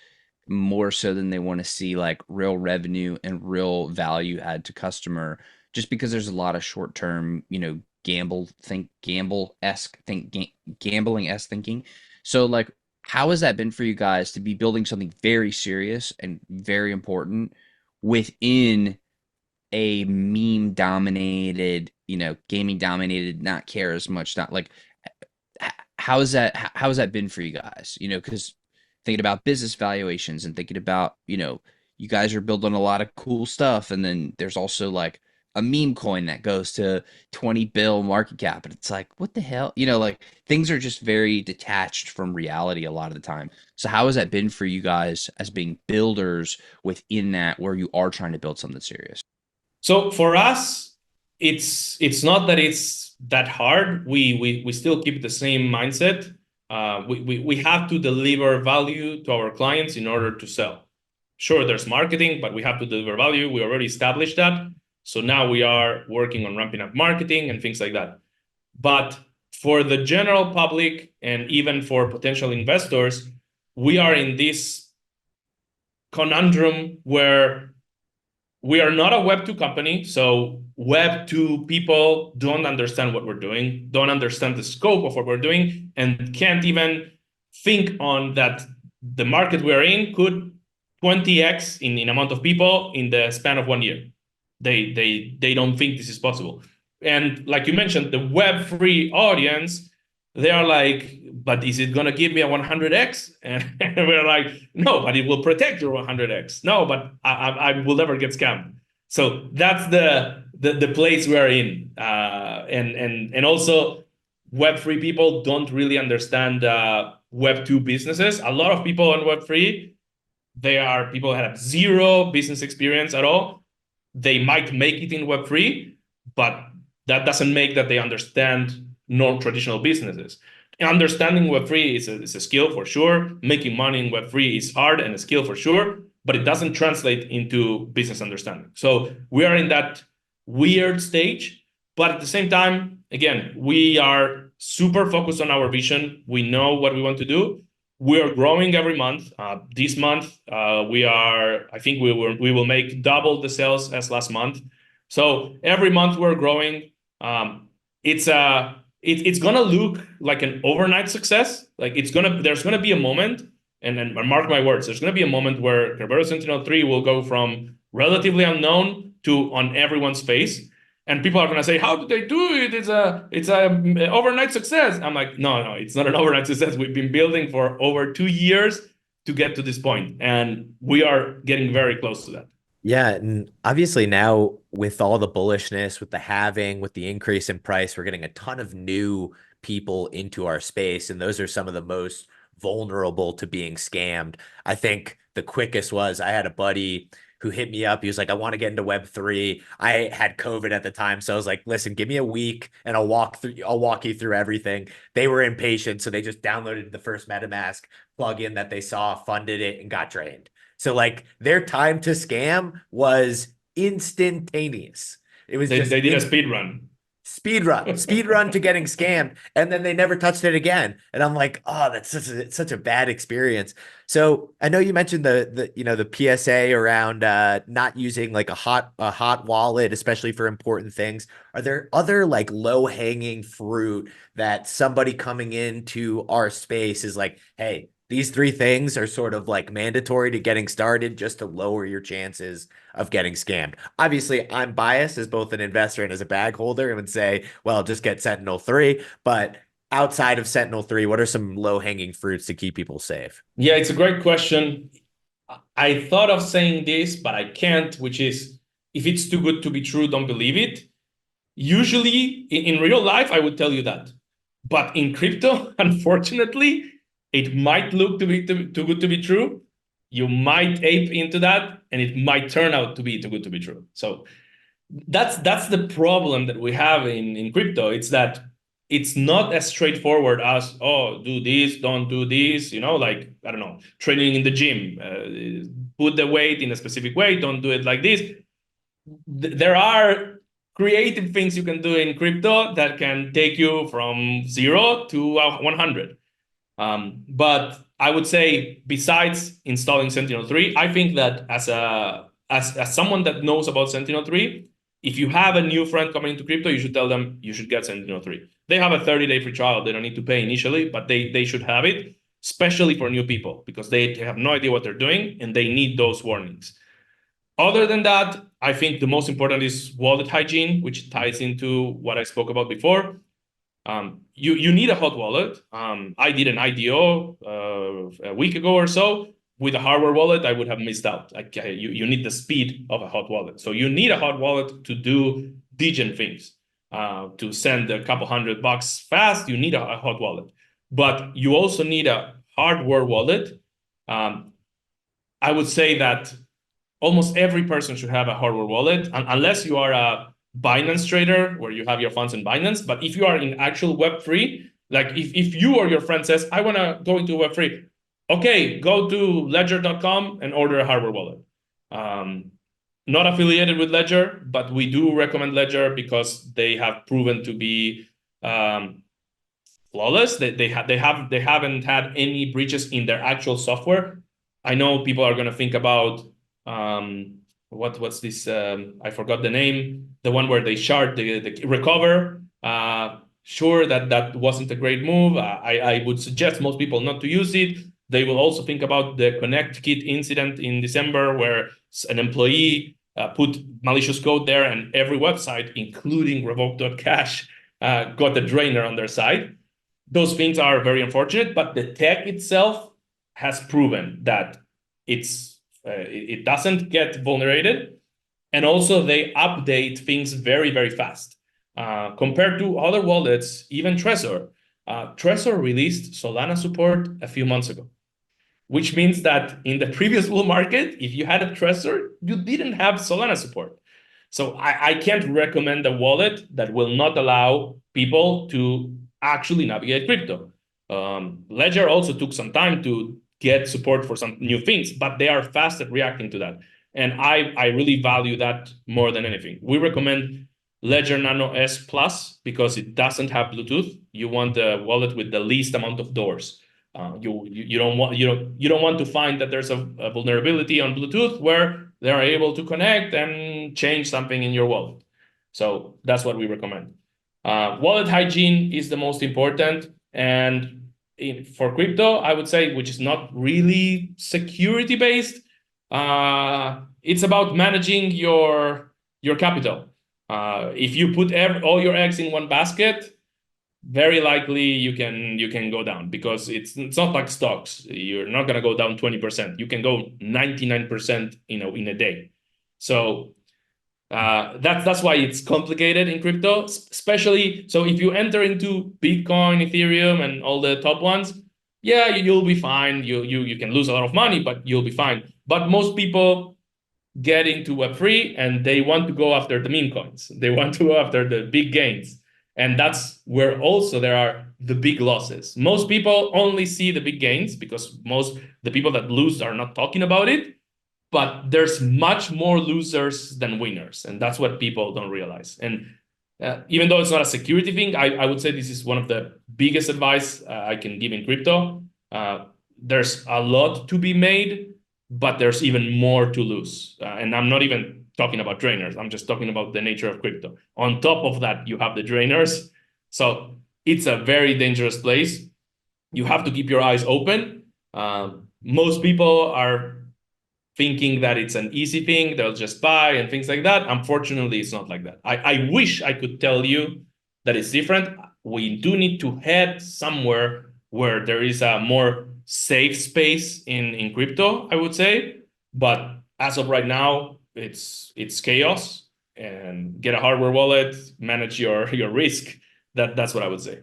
more so than they want to see like real revenue and real value add to customer, just because there's a lot of short term, gambling esque thinking. So like, how has that been for you guys to be building something very serious and very important within a meme dominated, gaming dominated, not care as much, not like, how has that been for you guys? Because thinking about business valuations and thinking about, you guys are building a lot of cool stuff, and then there's also like a meme coin that goes to 20 bill market cap, and it's like, what the hell? Like things are just very detached from reality a lot of the time. So how has that been for you guys as being builders within that, where you are trying to build something serious? So for us, it's not that it's that hard. We still keep the same mindset. We have to deliver value to our clients in order to sell. Sure, there's marketing, but we have to deliver value. We already established that. So now we are working on ramping up marketing and things like that. But for the general public and even for potential investors, we are in this conundrum where we are not a Web2 company. So Web2 people don't understand what we're doing, don't understand the scope of what we're doing, and can't even think on that the market we're in could 20x in amount of people in the span of 1 year. They don't think this is possible. And like you mentioned, the Web3 audience, they are like, but is it going to give me a 100x? And we're like, no, but it will protect your 100x. No, but I will never get scammed. So that's the place we're in. And also Web3 people don't really understand Web2 businesses. A lot of people on Web3, they are people that have zero business experience at all. They might make it in Web3, but that doesn't make that they understand non-traditional businesses. Understanding Web3 is a skill for sure. Making money in Web3 is hard and a skill for sure, but it doesn't translate into business understanding. So we are in that weird stage, but at the same time, again, we are super focused on our vision. We know what we want to do. We are growing every month. This month, I think we will make double the sales as last month. So every month we're growing. It's gonna look like an overnight success. Like there's gonna be a moment, and mark my words, there's gonna be a moment where Kerberus Sentinel3 will go from relatively unknown to on everyone's face. And people are gonna say, how did they do it? It's a overnight success. I'm like, no, it's not an overnight success. We've been building for over 2 years to get to this point, and we are getting very close to that. Yeah, and obviously now with all the bullishness, with the halving, with the increase in price, we're getting a ton of new people into our space, and those are some of the most vulnerable to being scammed. I think the quickest was I had a buddy who hit me up. He was like, I want to get into Web3. I had COVID at the time. So I was like, listen, give me a week and I'll walk you through everything. They were impatient. So they just downloaded the first MetaMask plugin that they saw, funded it, and got drained. So like their time to scam was instantaneous. It was they did a speed run. Speed run to getting scammed, and then they never touched it again. And I'm like, oh, that's such a bad experience. So I know you mentioned the PSA around not using like a hot wallet, especially for important things. Are there other like low hanging fruit that somebody coming into our space is like, hey, these 3 things are sort of like mandatory to getting started just to lower your chances of getting scammed? Obviously, I'm biased as both an investor and as a bag holder and would say, well, just get Sentinel3. But outside of Sentinel3, what are some low-hanging fruits to keep people safe? Yeah, it's a great question. I thought of saying this, but I can't, which is, if it's too good to be true, don't believe it. Usually, in real life, I would tell you that. But in crypto, unfortunately, it might look too good to be true. You might ape into that, and it might turn out to be too good to be true. So that's the problem that we have in crypto. It's that it's not as straightforward as, oh, do this, don't do this, like, I don't know, training in the gym, put the weight in a specific way, don't do it like this. There are creative things you can do in crypto that can take you from 0 to 100. But I would say, besides installing Sentinel-3, I think that as someone that knows about Sentinel-3, if you have a new friend coming into crypto, you should tell them you should get Sentinel-3. They have a 30-day free trial. They don't need to pay initially, but they should have it, especially for new people, because they have no idea what they're doing and they need those warnings. Other than that, I think the most important is wallet hygiene, which ties into what I spoke about before. You need a hot wallet. I did an IDO a week ago or so. With a hardware wallet, I would have missed out. You need the speed of a hot wallet. So you need a hot wallet to do degen things. To send a couple $100 fast, you need a hot wallet. But you also need a hardware wallet. I would say that almost every person should have a hardware wallet, unless you are a Binance trader where you have your funds in Binance. But if you are in actual Web3, like if you or your friend says, I want to go into Web3, okay, go to ledger.com and order a hardware wallet. Not affiliated with Ledger, but we do recommend Ledger because they have proven to be flawless. They haven't had any breaches in their actual software. I know people are going to think about what's this? I forgot the name. The one where they shard the recover. Sure, that wasn't a great move. I would suggest most people not to use it. They will also think about the ConnectKit incident in December, where an employee put malicious code there, and every website, including revoke.cash, got a drainer on their side. Those things are very unfortunate, but the tech itself has proven that it doesn't get vulnerated, and also they update things very, very fast. Compared to other wallets, even Trezor. Trezor released Solana support a few months ago, which means that in the previous bull market, if you had a Trezor, you didn't have Solana support. So I can't recommend a wallet that will not allow people to actually navigate crypto. Ledger also took some time to get support for some new things, but they are fast at reacting to that. And I really value that more than anything. We recommend Ledger Nano S Plus because it doesn't have Bluetooth. You want a wallet with the least amount of doors. You don't want to find that there's a vulnerability on Bluetooth where they are able to connect and change something in your wallet. So that's what we recommend. Wallet hygiene is the most important, and for crypto, I would say, which is not really security based, it's about managing your capital. If you put all your eggs in one basket, very likely you can go down, because it's not like stocks. You're not going to go down 20%. You can go 99% in a day. So that's why it's complicated in crypto, especially. So if you enter into Bitcoin, Ethereum, and all the top ones, yeah, you'll be fine. You can lose a lot of money, but you'll be fine. But most people get into Web3 and they want to go after the meme coins. They want to go after the big gains. And that's where also there are the big losses. Most people only see the big gains because the people that lose are not talking about it. But there's much more losers than winners. And that's what people don't realize. And even though it's not a security thing, I would say this is one of the biggest advice I can give in crypto. There's a lot to be made, but there's even more to lose. And I'm not even talking about drainers. I'm just talking about the nature of crypto. On top of that, you have the drainers. So it's a very dangerous place. You have to keep your eyes open. Most people are thinking that it's an easy thing, they'll just buy and things like that. Unfortunately, it's not like that. I wish I could tell you that it's different. We do need to head somewhere where there is a more safe space in crypto, I would say. But as of right now, it's chaos. And get a hardware wallet, manage your risk. That's what I would say.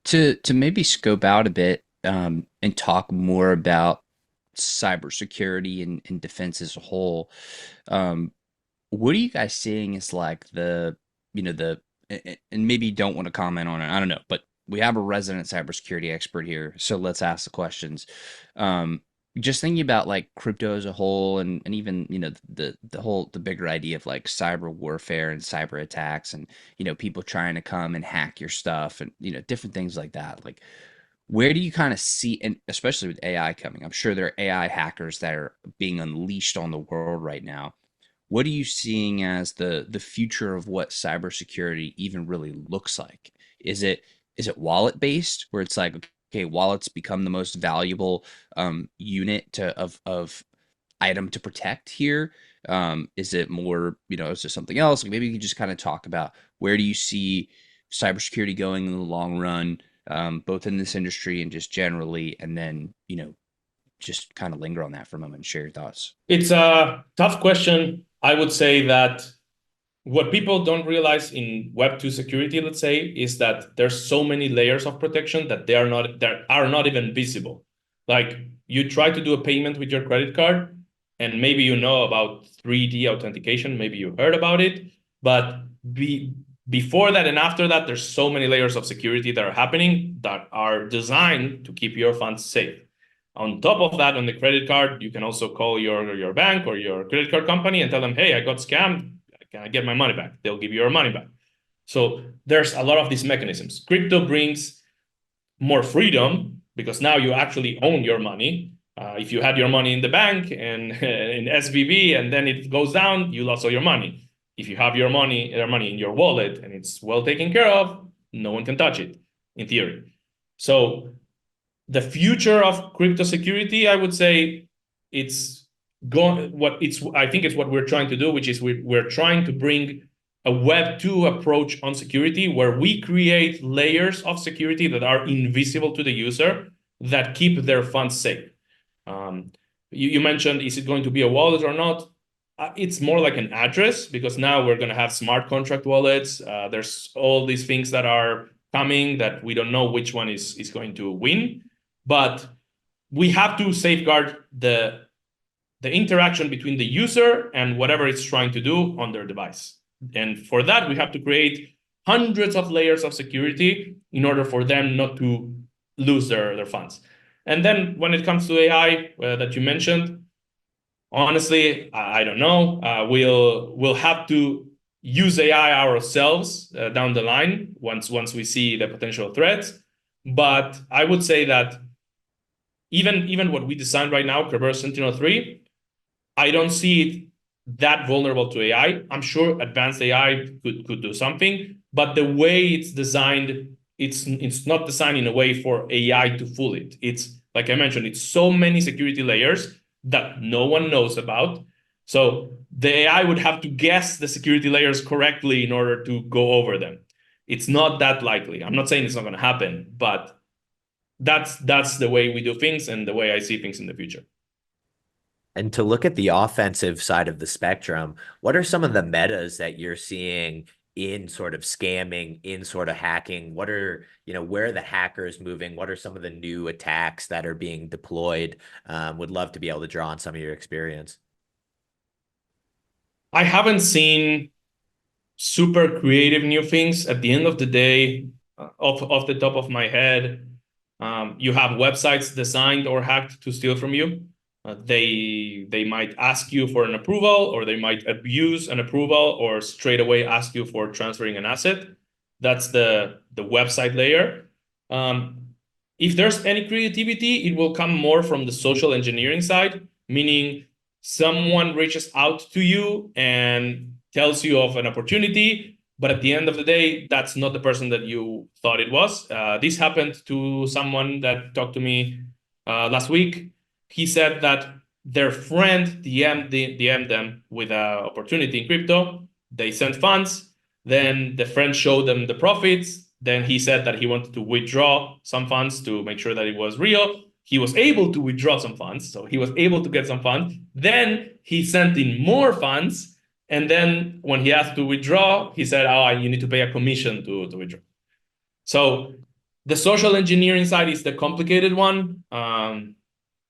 To maybe scope out a bit and talk more about cybersecurity and defense as a whole, what are you guys seeing as like and maybe you don't want to comment on it, I don't know, but we have a resident cybersecurity expert here, so let's ask the questions. just thinking about like crypto as a whole, and even the bigger idea of like cyber warfare and cyber attacks, and people trying to come and hack your stuff, and different things like that. Like, where do you kind of see, and especially with AI coming, I'm sure there are AI hackers that are being unleashed on the world right now. What are you seeing as the future of what cybersecurity even really looks like? Is it wallet based, where it's like, okay, wallets become the most valuable unit of item to protect here? Is it more, is there something else? Like, maybe you could just kind of talk about where do you see cybersecurity going in the long run, both in this industry and just generally, and then, just kind of linger on that for a moment and share your thoughts. It's a tough question. I would say that what people don't realize in Web2 security, let's say, is that there's so many layers of protection that they are not even visible. Like, you try to do a payment with your credit card, and maybe you know about 3D authentication, maybe you heard about it, but before that and after that, there's so many layers of security that are happening that are designed to keep your funds safe. On top of that, on the credit card, you can also call your bank or your credit card company and tell them, hey, I got scammed. Can I get my money back? They'll give you your money back. So there's a lot of these mechanisms. Crypto brings more freedom because now you actually own your money. If you had your money in the bank and in SVB and then it goes down, you lost all your money. If you have your money in your wallet and it's well taken care of, no one can touch it, in theory. So the future of crypto security, I would say, it's I think it's what we're trying to do, which is we're trying to bring a Web2 approach on security, where we create layers of security that are invisible to the user that keep their funds safe. You mentioned, is it going to be a wallet or not? It's more like an address, because now we're going to have smart contract wallets. There's all these things that are coming that we don't know which one is going to win, but we have to safeguard the interaction between the user and whatever it's trying to do on their device. And for that, we have to create hundreds of layers of security in order for them not to lose their funds. And then when it comes to AI that you mentioned, honestly, I don't know. We'll have to use AI ourselves down the line once we see the potential threats. But I would say that even what we designed right now, Kerberus Sentinel3, I don't see it that vulnerable to AI. I'm sure advanced AI could do something, but the way it's designed, it's not designed in a way for AI to fool it. It's, like I mentioned, it's so many security layers that no one knows about. So the AI would have to guess the security layers correctly in order to go over them. It's not that likely. I'm not saying it's not going to happen, but that's the way we do things and the way I see things in the future. And to look at the offensive side of the spectrum, what are some of the metas that you're seeing in sort of scamming, in sort of hacking? What are, where are the hackers moving? What are some of the new attacks that are being deployed? Would love to be able to draw on some of your experience. I haven't seen super creative new things. At the end of the day, off the top of my head, you have websites designed or hacked to steal from you. They might ask you for an approval, or they might abuse an approval, or straight away ask you for transferring an asset. That's the website layer. If there's any creativity, it will come more from the social engineering side, meaning someone reaches out to you and tells you of an opportunity, but at the end of the day, that's not the person that you thought it was. This happened to someone that talked to me last week. He said that their friend DM'd them with an opportunity in crypto. They sent funds. Then the friend showed them the profits. Then he said that he wanted to withdraw some funds to make sure that it was real. He was able to withdraw some funds, so he was able to get some funds. Then he sent in more funds. And then when he asked to withdraw, he said, oh, you need to pay a commission to withdraw. So the social engineering side is the complicated one.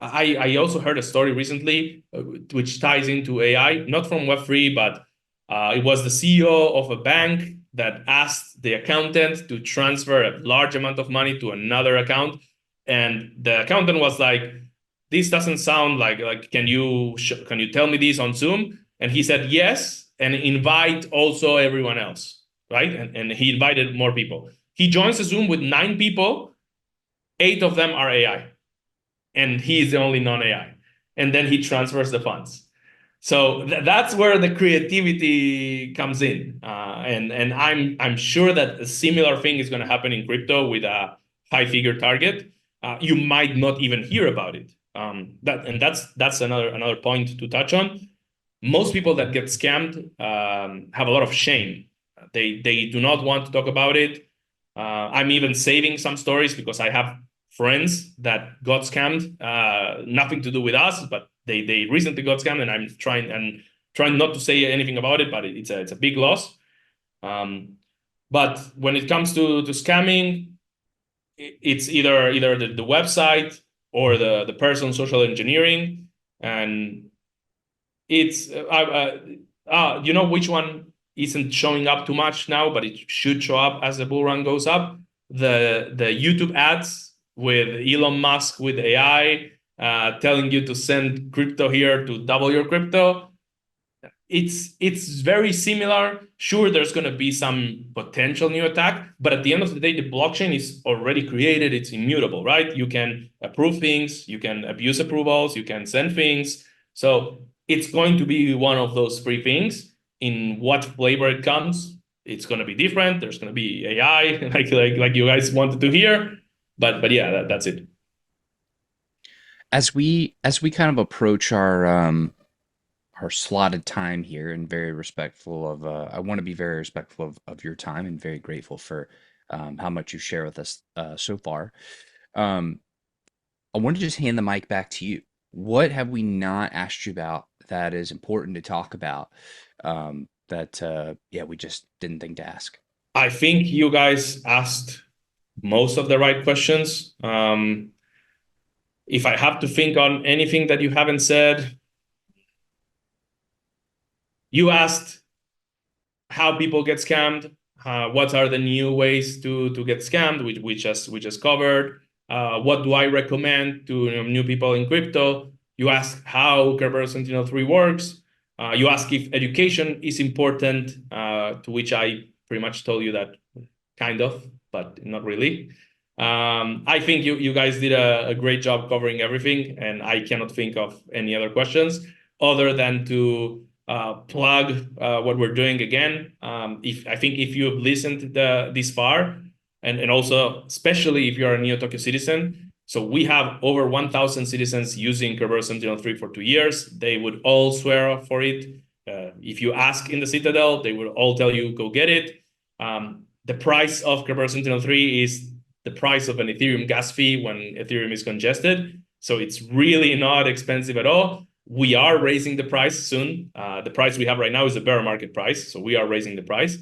I also heard a story recently which ties into AI, not from Web3, but it was the CEO of a bank that asked the accountant to transfer a large amount of money to another account. And the accountant was like, this doesn't sound like can you tell me this on Zoom? And he said yes, and invite also everyone else, right? And he invited more people. He joins the Zoom with 9 people, 8 of them are AI, and he is the only non-AI. And then he transfers the funds. So that's where the creativity comes in, and I'm sure that a similar thing is going to happen in crypto with a high-figure target. You might not even hear about it. That's another point to touch on. Most people that get scammed have a lot of shame. They do not want to talk about it. I'm even saving some stories because I have friends that got scammed, nothing to do with us, but they recently got scammed, and I'm trying not to say anything about it, but it's a big loss. But when it comes to scamming, it's either the website or the person social engineering, and it's you know which one isn't showing up too much now, but it should show up as the bull run goes up. The YouTube ads with Elon Musk with AI telling you to send crypto here to double your crypto. It's very similar. Sure, there's going to be some potential new attack, but at the end of the day, the blockchain is already created. It's immutable, right? You can approve things, you can abuse approvals, you can send things. So it's going to be one of those 3 things. In what flavor it comes, it's going to be different. There's going to be AI, like you guys wanted to hear, but yeah, that's it. As we kind of approach our slotted time here, and very respectful of I want to be very respectful of your time, and very grateful for how much you share with us so far. Um, I want to just hand the mic back to you. What have we not asked you about that is important to talk about, that yeah, we just didn't think to ask? I think you guys asked most of the right questions. If I have to think on anything that you haven't said, you asked how people get scammed. What are the new ways to get scammed, which we just covered. What do I recommend to new people in crypto? You ask how Kerberus Sentinel3 works. You ask if education is important, to which I pretty much told you that kind of, but not really. I think you guys did a great job covering everything, and I cannot think of any other questions other than to plug what we're doing again. If you've listened this far, and also especially if you're a Neo Tokyo citizen, so we have over 1,000 citizens using Kerberus Sentinel3 for 2 years. They would all swear for it. If you ask in the Citadel, they will all tell you go get it. The price of Kerberus Sentinel3 is the price of an Ethereum gas fee when Ethereum is congested. So it's really not expensive at all. We are raising the price soon. The price we have right now is a bear market price, so we are raising the price.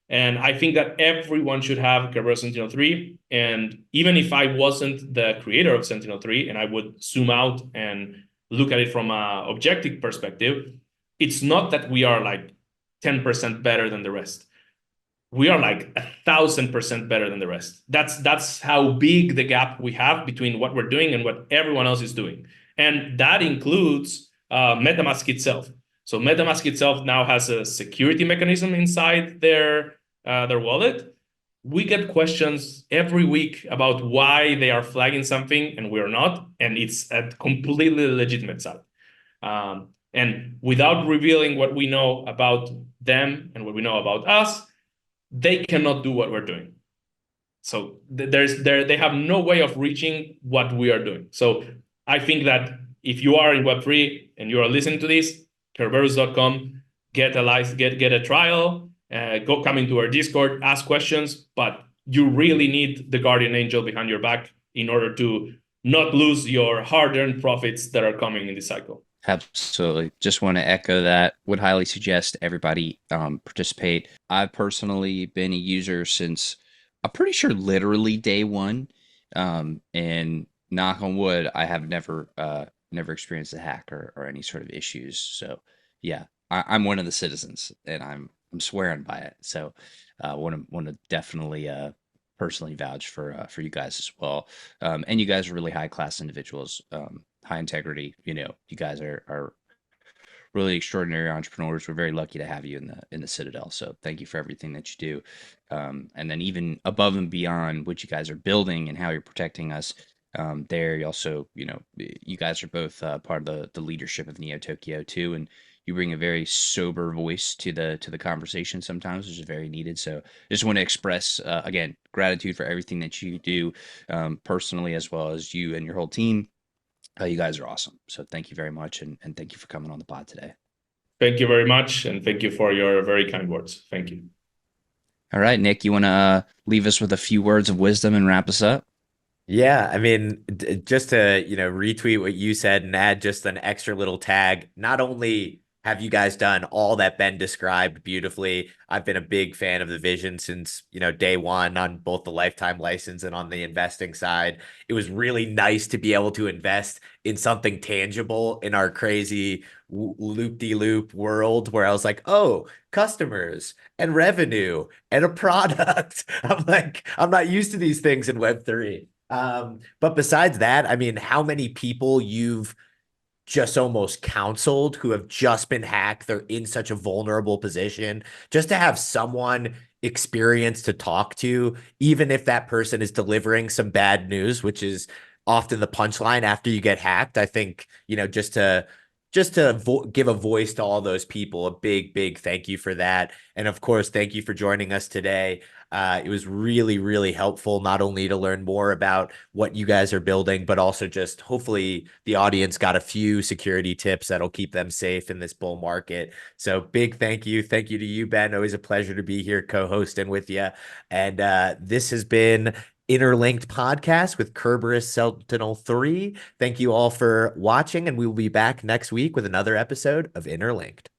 And I think that everyone should have Kerberus Sentinel3. And even if I wasn't the creator of Sentinel3 and I would zoom out and look at it from an objective perspective, it's not that we are like 10% better than the rest. We are like 1,000% better than the rest. That's how big the gap we have between what we're doing and what everyone else is doing. And that includes MetaMask itself. So MetaMask itself now has a security mechanism inside their wallet. We get questions every week about why they are flagging something and we're not, and it's a completely legitimate site. And without revealing what we know about them and what we know about us, they cannot do what we're doing. So they have no way of reaching what we are doing. So I think that if you are in Web3 and you are listening to this, Kerberus.com, get a trial, come into our Discord, ask questions, but you really need the guardian angel behind your back in order to not lose your hard-earned profits that are coming in this cycle. Absolutely. Just want to echo that. Would highly suggest everybody participate. I've personally been a user since, I'm pretty sure, literally day one. And knock on wood, I have never experienced a hack or any sort of issues. So yeah, I'm one of the citizens, and I'm swearing by it. So want to definitely personally vouch for you guys as well. And you guys are really high class individuals. high integrity. You guys are really extraordinary entrepreneurs. We're very lucky to have you in the Citadel. So thank you for everything that you do. And then even above and beyond what you guys are building and how you're protecting us, there you also, you guys are both part of the leadership of Neo Tokyo too, and you bring a very sober voice to the conversation sometimes, which is very needed. So just want to express again gratitude for everything that you do personally, as well as you and your whole team. You guys are awesome. So thank you very much. And thank you for coming on the pod today. Thank you very much. And thank you for your very kind words. Thank you. All right, Nick, you want to leave us with a few words of wisdom and wrap us up? Yeah, I mean, just to, retweet what you said and add just an extra little tag. Not only have you guys done all that Ben described beautifully, I've been a big fan of the vision since, day one on both the lifetime license and on the investing side. It was really nice to be able to invest in something tangible in our crazy loop-de-loop world where I was like, oh, customers and revenue and a product. I'm like, I'm not used to these things in Web3. But besides that, I mean, how many people you've just almost counseled who have just been hacked? They're in such a vulnerable position. Just to have someone experienced to talk to, even if that person is delivering some bad news, which is often the punchline after you get hacked. I think, just to give a voice to all those people, a big, big thank you for that. And of course, thank you for joining us today. It was really, really helpful, not only to learn more about what you guys are building, but also just hopefully the audience got a few security tips that'll keep them safe in this bull market. So big thank you. Thank you to you, Ben. Always a pleasure to be here co-hosting with you. And this has been Interlinked podcast with Kerberus Sentinel3. Thank you all for watching, and we will be back next week with another episode of Interlinked.